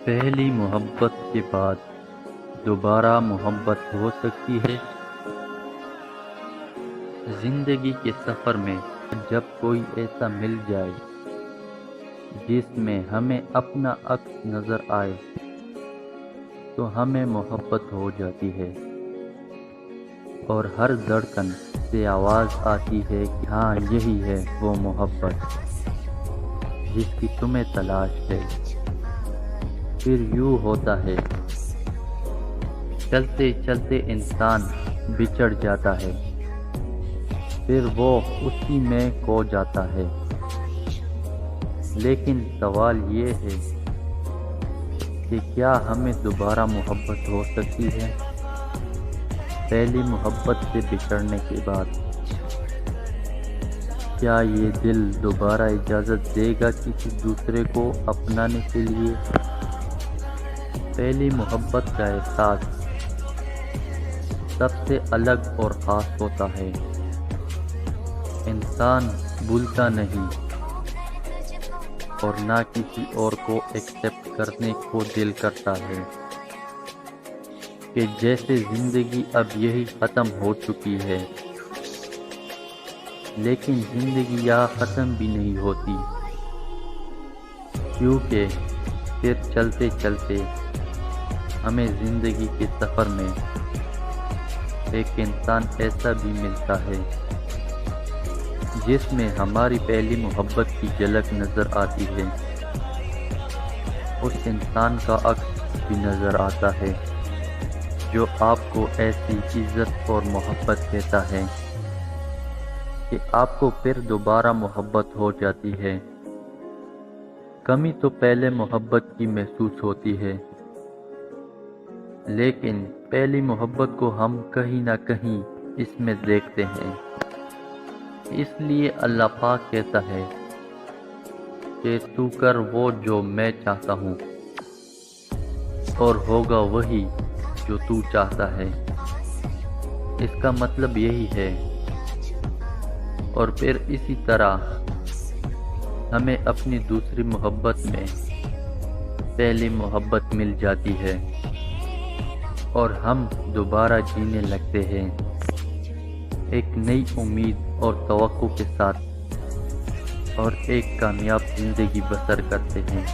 پہلی محبت کے بعد دوبارہ محبت ہو سکتی ہے؟ زندگی کے سفر میں جب کوئی ایسا مل جائے جس میں ہمیں اپنا عکس نظر آئے تو ہمیں محبت ہو جاتی ہے، اور ہر دھڑکن سے آواز آتی ہے کہ ہاں، یہی ہے وہ محبت جس کی تمہیں تلاش ہے۔ پھر یوں ہوتا ہے، چلتے چلتے انسان بچھڑ جاتا ہے، پھر وہ اسی میں کھو جاتا ہے۔ لیکن سوال یہ ہے کہ کیا ہمیں دوبارہ محبت ہو سکتی ہے پہلی محبت سے بچھڑنے کے بعد؟ کیا یہ دل دوبارہ اجازت دے گا کسی دوسرے کو اپنانے کے لیے؟ پہلی محبت کا احساس سب سے الگ اور خاص ہوتا ہے۔ انسان بھولتا نہیں، اور نہ کسی اور کو ایکسپٹ کرنے کو دل کرتا ہے، کہ جیسے زندگی اب یہی ختم ہو چکی ہے۔ لیکن زندگی یہاں ختم بھی نہیں ہوتی، کیونکہ پھر چلتے چلتے ہمیں زندگی کے سفر میں ایک انسان ایسا بھی ملتا ہے جس میں ہماری پہلی محبت کی جھلک نظر آتی ہے۔ اس انسان کا عکس بھی نظر آتا ہے جو آپ کو ایسی عزت اور محبت دیتا ہے کہ آپ کو پھر دوبارہ محبت ہو جاتی ہے۔ کمی تو پہلے محبت کی محسوس ہوتی ہے، لیکن پہلی محبت کو ہم کہیں نہ کہیں اس میں دیکھتے ہیں۔ اس لیے اللہ پاک کہتا ہے کہ تو کر وہ جو میں چاہتا ہوں، اور ہوگا وہی جو تو چاہتا ہے۔ اس کا مطلب یہی ہے، اور پھر اسی طرح ہمیں اپنی دوسری محبت میں پہلی محبت مل جاتی ہے، اور ہم دوبارہ جینے لگتے ہیں ایک نئی امید اور توقع کے ساتھ، اور ایک کامیاب زندگی بسر کرتے ہیں۔